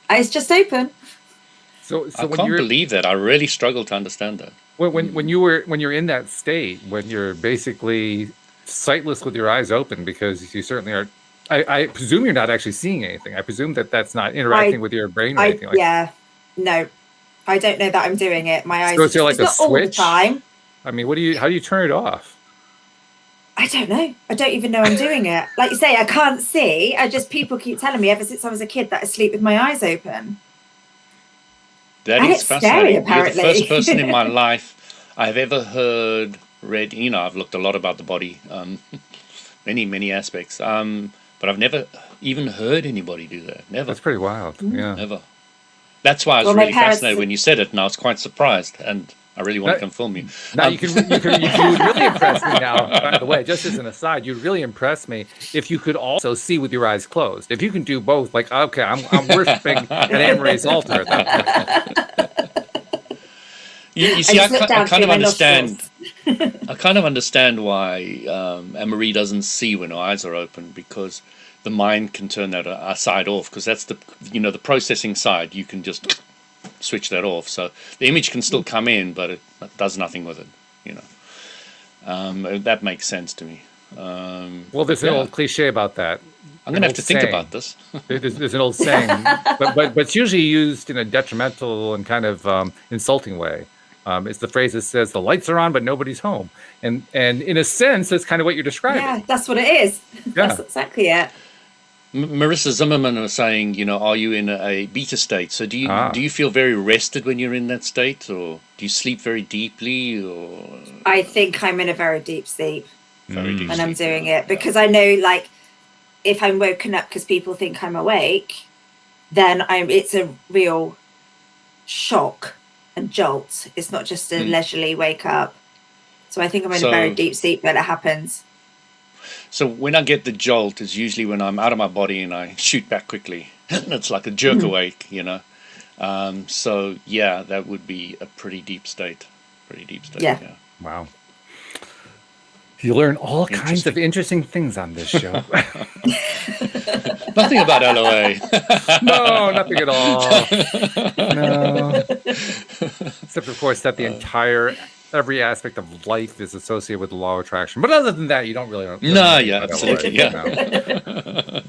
Eyes just open. So I can't believe that. I really struggle to understand that. When you're in that state, when you're basically sightless with your eyes open, because you certainly are. I presume you're not actually seeing anything. I presume that's not interacting with your brain or anything like that. No. I don't know that I'm doing it. My eyes. So it's like a not switch. All the time. I mean, how do you turn it off? I don't know. I don't even know I'm doing it. Like you say, I can't see. People keep telling me ever since I was a kid that I sleep with my eyes open. That is fascinating. Scary, you're the first person in my life I've ever read. I've looked a lot about the body, many aspects. But I've never even heard anybody do that. Never. That's pretty wild. Yeah. Never. That's why I was really fascinated when you said it, and I was quite surprised, and I really want to come film you. Now you would really impress me now, by the way, just as an aside, you'd really impress me if you could also see with your eyes closed. If you can do both, like, okay, I'm worshiping at Anne-Marie's altar at that point. You see, I kind of understand. I kind of understand why Anne-Marie doesn't see when her eyes are open, because the mind can turn that side off, because that's the processing side. You can just switch that off, so the image can still come in, but it does nothing with it. That makes sense to me. Well, there's an old cliche about that. I'm going to have to think about this. There's an old saying, but it's usually used in a detrimental and kind of insulting way. It's the phrase that says the lights are on, but nobody's home. And in a sense, that's kind of what you're describing. Yeah, that's what it is. Yeah. That's exactly it. Marissa Zimmerman was saying, are you in a beta state? So do you feel very rested when you're in that state, or do you sleep very deeply? Or I think I'm in a very deep sleep when I'm doing it, because I know, like, if I'm woken up because people think I'm awake, then it's a real shock and jolt. It's not just a leisurely wake up. So I think I'm in a very deep sleep when it happens. So when I get the jolt is usually when I'm out of my body and I shoot back quickly. It's like a jerk awake, So yeah, that would be a pretty deep state. Yeah. Wow. You learn all kinds of interesting things on this show. Nothing about LOA. No, nothing at all. No. Except, of course, that every aspect of life is associated with the law of attraction. But other than that, you don't really know. No, yeah, absolutely, yeah.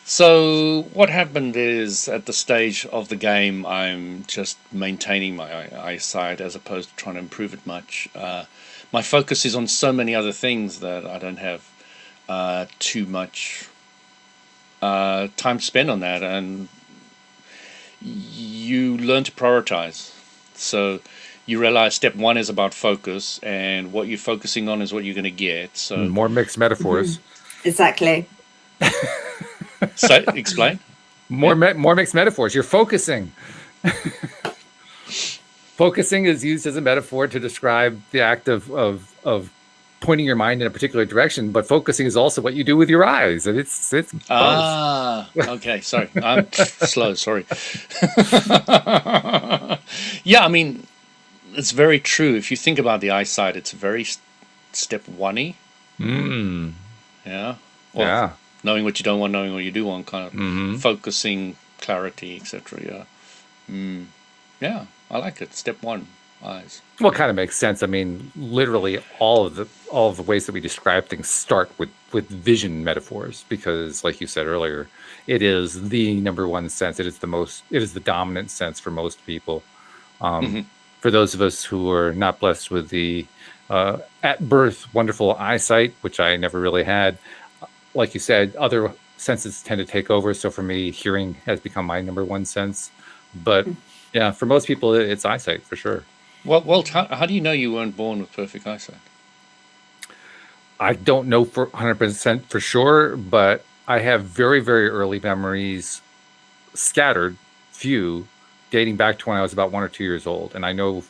So what happened is, at the stage of the game, I'm just maintaining my eyesight as opposed to trying to improve it much. My focus is on so many other things that I don't have too much time spent on that, and you learn to prioritize. So you realize step one is about focus, and what you're focusing on is what you're going to get. So more mixed metaphors. Exactly. So explain. More mixed metaphors. You're focusing. Focusing is used as a metaphor to describe the act of pointing your mind in a particular direction, but focusing is also what you do with your eyes, and it's both. Okay, sorry, I'm slow. Sorry. Yeah, I mean, it's very true. If you think about the eyesight, it's very step one-y. Yeah. Well, yeah. Knowing what you don't want, knowing what you do want, kind of focusing, clarity, etc. Yeah. Yeah, I like it. Step one, eyes. Well, it kind of makes sense. I mean, literally all of the ways that we describe things start with vision metaphors, because, like you said earlier, it is the number one sense. It is the dominant sense for most people. For those of us who are not blessed with the at birth wonderful eyesight, which I never really had, like you said, other senses tend to take over. So for me, hearing has become my number one sense. But yeah, for most people, it's eyesight for sure. Well, Walt, how do you know you weren't born with perfect eyesight? I don't know for 100% for sure, but I have very, very early memories, scattered, few, dating back to when I was about 1 or 2 years old. And I know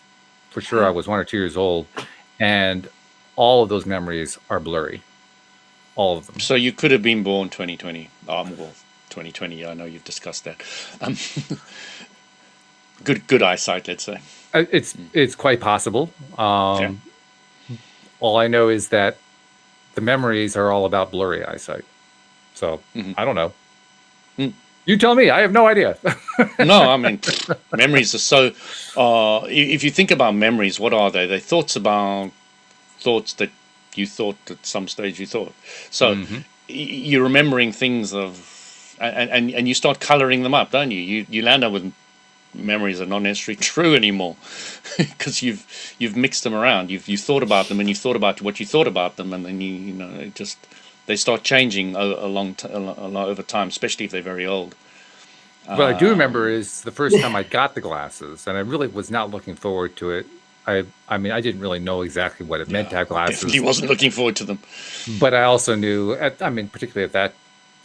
for sure I was 1 or 2 years old, and all of those memories are blurry. All of them. So you could have been born 2020. Well, 2020, I know you've discussed that. Good eyesight, let's say. It's quite possible. All I know is that the memories are all about blurry eyesight. So I don't know. You tell me. I have no idea. No, I mean, memories are so... if you think about memories, what are they? They're thoughts that you thought at some stage you thought. So you're remembering things and you start coloring them up, don't you? You land up with memories that are not necessarily true anymore, because you've mixed them around. You've thought about them, and you've thought about what you thought about them, and then they start changing over time, especially if they're very old. What I do remember is the first time I got the glasses, and I really was not looking forward to it. I mean, I didn't really know exactly what it meant to have glasses. Definitely wasn't looking forward to them. But I also knew, particularly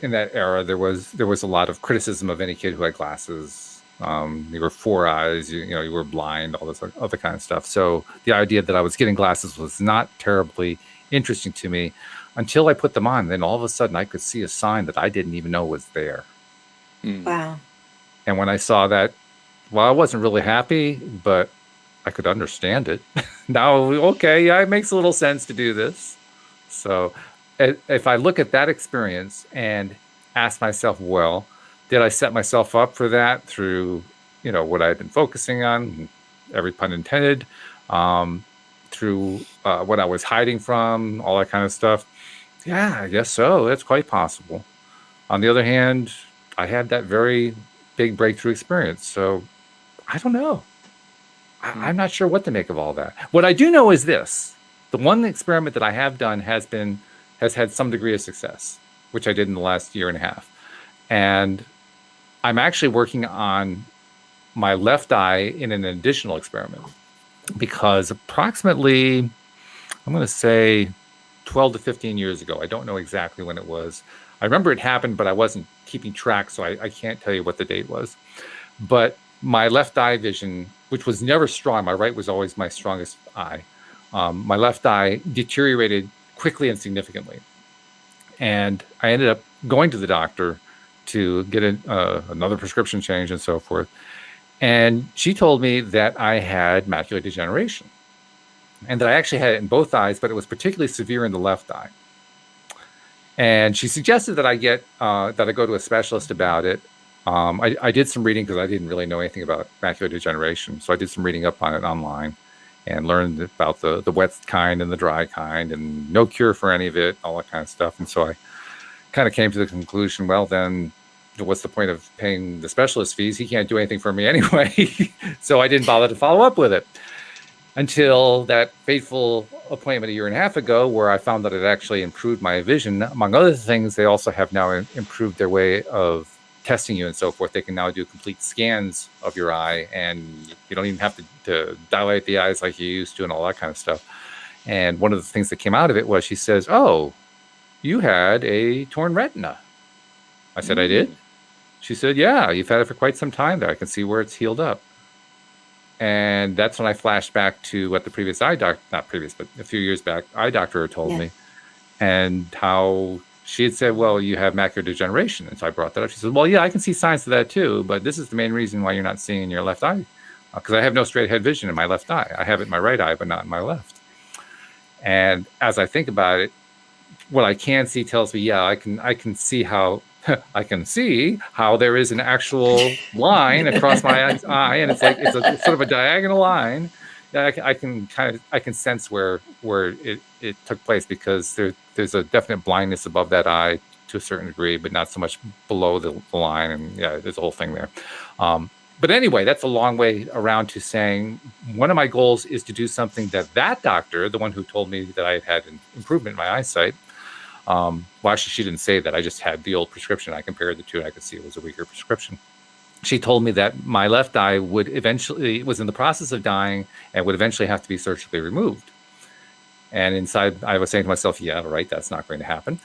in that era, there was a lot of criticism of any kid who had glasses. You were 4 eyes, you were blind, all this other kind of stuff. So the idea that I was getting glasses was not terribly interesting to me until I put them on. Then all of a sudden I could see a sign that I didn't even know was there. Wow. And when I saw that, well, I wasn't really happy, but I could understand it. Now, okay, yeah, it makes a little sense to do this. So if I look at that experience and ask myself, well, did I set myself up for that through, what I had been focusing on, every pun intended, through what I was hiding from, all that kind of stuff? Yeah, I guess so. That's quite possible. On the other hand, I had that very big breakthrough experience. So I don't know. I'm not sure what to make of all that. What I do know is this: the one experiment that I have done has had some degree of success, which I did in the last year and a half. And I'm actually working on my left eye in an additional experiment because approximately, I'm going to say 12 to 15 years ago, I don't know exactly when it was. I remember it happened, but I wasn't keeping track, so I can't tell you what the date was. But my left eye vision, which was never strong, my right was always my strongest eye. My left eye deteriorated quickly and significantly. And I ended up going to the doctor to get another prescription change and so forth. And she told me that I had macular degeneration and that I actually had it in both eyes, but it was particularly severe in the left eye. And she suggested that I go to a specialist about it. I did some reading because I didn't really know anything about macular degeneration. So I did some reading up on it online and learned about the wet kind and the dry kind and no cure for any of it, all that kind of stuff. And so I kind of came to the conclusion, well, then what's the point of paying the specialist fees? He can't do anything for me anyway. So I didn't bother to follow up with it until that fateful appointment a year and a half ago, where I found that it actually improved my vision. Among other things, they also have now improved their way of testing you and so forth. They can now do complete scans of your eye, and you don't even have to dilate the eyes like you used to and all that kind of stuff. And one of the things that came out of it was she says, "Oh, you had a torn retina." I said, "I did?" She said, "Yeah, you've had it for quite some time there. I can see where it's healed up." And that's when I flashed back to what the previous not previous, but a few years back, eye doctor had told me, and how she had said, "Well, you have macular degeneration." And so I brought that up. She said, "Well, yeah, I can see signs of that too, but this is the main reason why you're not seeing in your left eye, because I have no straight ahead vision in my left eye. I have it in my right eye, but not in my left." And as I think about it, what I can see tells me, yeah, I can see how I can see how there is an actual line across my eye, and it's like it's sort of a diagonal line. Yeah, I can sense where it took place, because there's a definite blindness above that eye to a certain degree, but not so much below the line. And yeah, there's a whole thing there. But anyway, that's a long way around to saying one of my goals is to do something that doctor, the one who told me that I had an improvement in my eyesight. Well, actually, she didn't say that. I just had the old prescription. I compared the two, and I could see it was a weaker prescription. She told me that my left eye was in the process of dying and would eventually have to be surgically removed. And inside, I was saying to myself, yeah, right, that's not going to happen.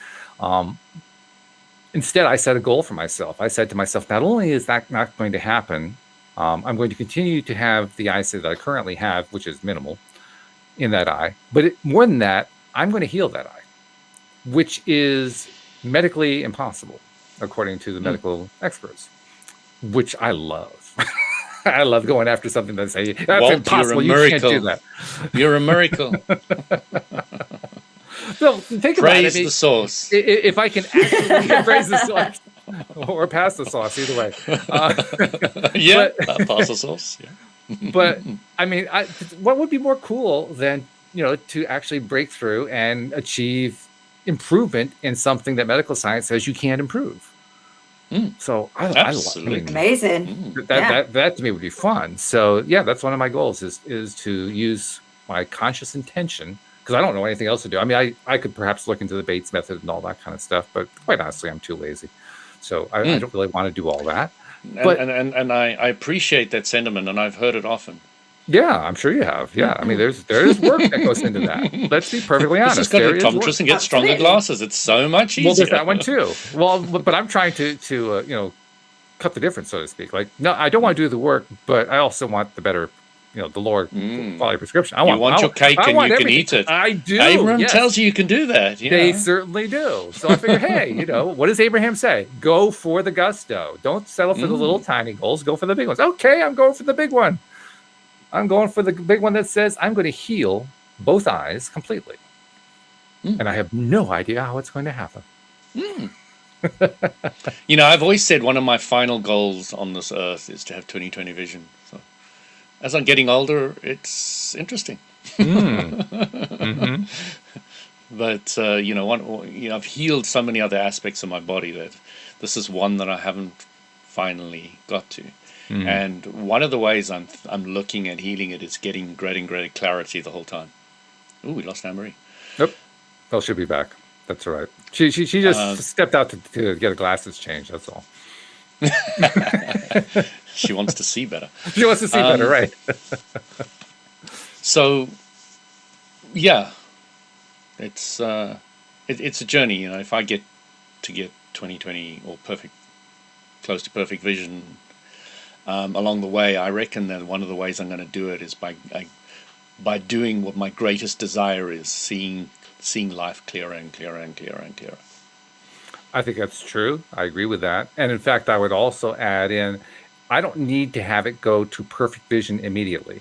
Instead, I set a goal for myself. I said to myself, not only is that not going to happen, I'm going to continue to have the eyesight that I currently have, which is minimal, in that eye. But more than that, I'm going to heal that eye, which is medically impossible, according to the medical experts, which I love. I love going after something that say, that's Walt, impossible, you're a you miracle. can't do that. You're a miracle. So think Praise about it. the sauce. If I can actually praise the sauce, or pass the sauce, either way. Yeah, pass the sauce. Yeah. But I mean, what would be more cool than, to actually break through and achieve improvement in something that medical science says you can't improve? So Absolutely. Amazing. That to me would be fun. So yeah, that's one of my goals is to use my conscious intention, because I don't know anything else to do. I mean, I could perhaps look into the Bates method and all that kind of stuff, but quite honestly, I'm too lazy. So I don't really want to do all that. But And I appreciate that sentiment, and I've heard it often. yeah, I'm sure you have. Yeah, I mean, there's work that goes into that. Let's be perfectly honest. Let's just go to There the is optometrist work. and get stronger Absolutely. glasses. It's so much easier. Well, there's that one too. Well, but I'm trying to cut the difference, so to speak. Like, no, I don't want to do the work, but I also want the better, the lower quality prescription. You want your cake and you can eat it. I do. Abraham yes. tells you can do that. Yeah. They certainly do. So I figure, hey, what does Abraham say? Go for the gusto. Don't settle for the little tiny goals. Go for the big ones. Okay, I'm going for the big one. I'm going for the big one that says I'm going to heal both eyes completely. And I have no idea how it's going to happen. I've always said one of my final goals on this earth is to have 20/20 vision. So as I'm getting older, it's interesting. But I've healed so many other aspects of my body that this is one that I haven't finally got to. And one of the ways I'm looking at healing it is getting greater and greater clarity the whole time. Ooh, we lost Anne-Marie. Nope. Well, she'll be back. That's all right. She just stepped out to get her glasses changed. That's all. She wants to see better. She wants to see better, right? So, yeah, it's a journey. If I get 20/20 or close to perfect vision along the way, I reckon that one of the ways I'm going to do it is by doing what my greatest desire is, seeing life clearer and clearer and clearer and clearer. I think that's true. I agree with that. And in fact, I would also add in, I don't need to have it go to perfect vision immediately.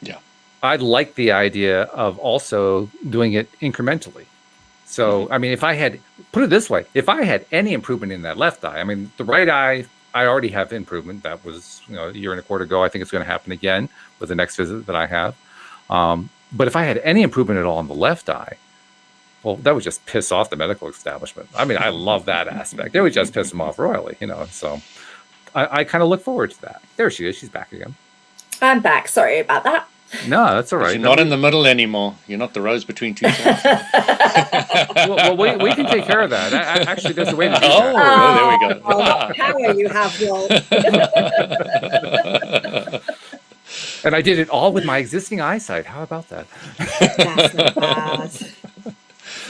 Yeah. I like the idea of also doing it incrementally. So, I mean, put it this way, if I had any improvement in that left eye, I mean, the right eye, I already have improvement. That was, a year and a quarter ago. I think it's going to happen again with the next visit that I have. But if I had any improvement at all in the left eye, well, that would just piss off the medical establishment. I mean, I love that aspect. It would just piss them off royally, So I kind of look forward to that. There she is. She's back again. I'm back. Sorry about that. No, that's all right. You're not in the middle anymore. You're not the rose between two thorns. well, we can take care of that. Actually, there's a way to do that. There we go. What power you have, Walt. And I did it all with my existing eyesight. How about that? That's not bad.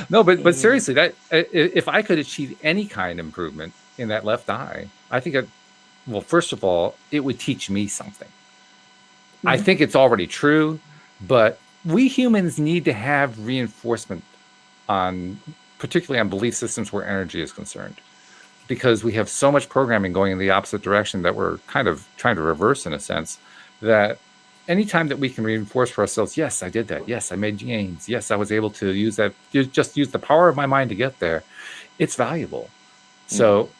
No, but seriously, that if I could achieve any kind of improvement in that left eye, I think first of all, it would teach me something. I think it's already true, but we humans need to have reinforcement particularly on belief systems where energy is concerned, because we have so much programming going in the opposite direction that we're kind of trying to reverse in a sense. That anytime that we can reinforce for ourselves, yes, I did that. Yes, I made gains. Yes, I was able to use that. Just use the power of my mind to get there. It's valuable. So,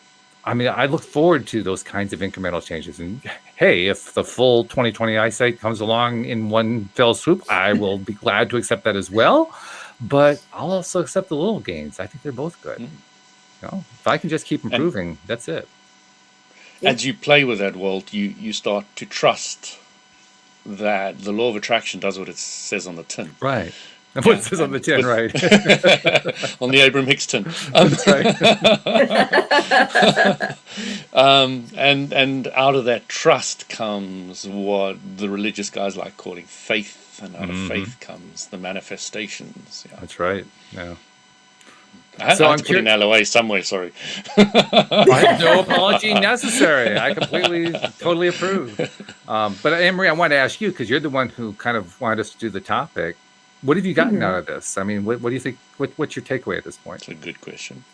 I mean, I look forward to those kinds of incremental changes. And hey, if the full 20/20 eyesight comes along in one fell swoop, I will be glad to accept that as well. But I'll also accept the little gains. I think they're both good. If I can just keep improving, that's it. As you play with that, Walt, you start to trust that the law of attraction does what it says on the tin. Right. And what it says on the tin, right. On the Abraham Hicks tin. That's right. And out of that trust comes what the religious guys like calling faith, and out of faith comes the manifestations. Yeah. That's right. Yeah. I had to put an LOA somewhere, sorry. No apology necessary. I totally approve. But Anne-Marie, I wanted to ask you, because you're the one who kind of wanted us to do the topic. What have you gotten out of this? I mean, what do you think? What's your takeaway at this point? It's a good question.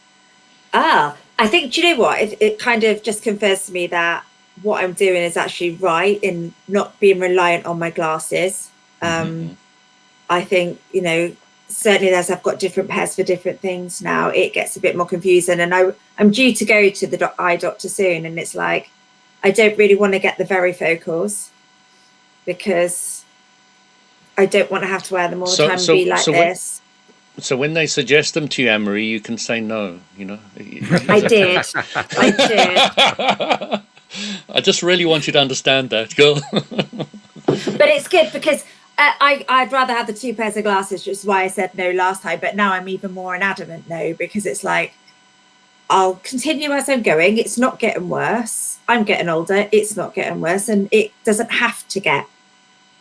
I think, do you know what? It kind of just confirms to me that what I'm doing is actually right in not being reliant on my glasses. I think, certainly as I've got different pairs for different things now, it gets a bit more confusing. And I'm due to go to the eye doctor soon. And it's like, I don't really want to get the varifocals because I don't want to have to wear them all the time and be like this. So when they suggest them to you, Anne-Marie, you can say no, I did. I just really want you to understand that, girl. But it's good because I'd rather have the two pairs of glasses, which is why I said no last time. But now I'm even more an adamant no, because it's like, I'll continue as I'm going. It's not getting worse. I'm getting older. It's not getting worse. And it doesn't have to get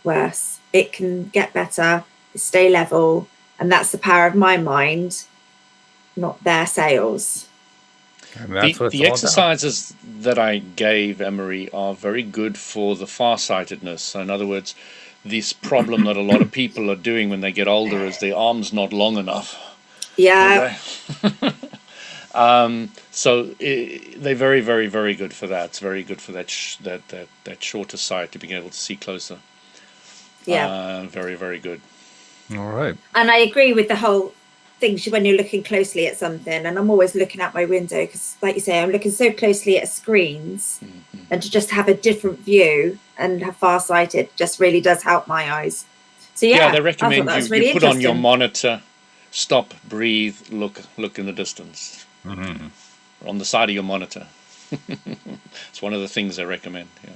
worse. It can get better, stay level. And that's the power of my mind, not their sales. The exercises that I gave Anne-Marie are very good for the farsightedness. So in other words, this problem that a lot of people are doing when they get older is their arms not long enough. Yeah. So they're very, very, very good for that. It's very good for that shorter sight, to being able to see closer. Yeah. Very, very good. All right. And I agree with the whole thing when you're looking closely at something, and I'm always looking out my window because, like you say, I'm looking so closely at screens, and to just have a different view and have farsighted just really does help my eyes. So yeah, they recommend you put on your monitor stop, breathe, look in the distance, on the side of your monitor. It's one of the things I recommend. Yeah.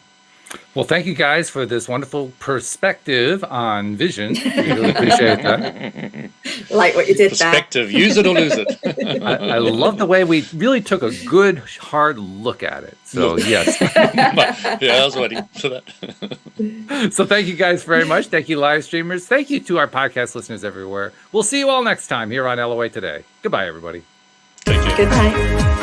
Well, thank you guys for this wonderful perspective on vision. We really appreciate that. Like what you did Perspective, use it or lose it. I love the way we really took a good, hard look at it. So, yes. Yeah, I was waiting for that. So thank you guys very much. Thank you, live streamers. Thank you to our podcast listeners everywhere. We'll see you all next time here on LOA Today. Goodbye, everybody. Take care. Good night.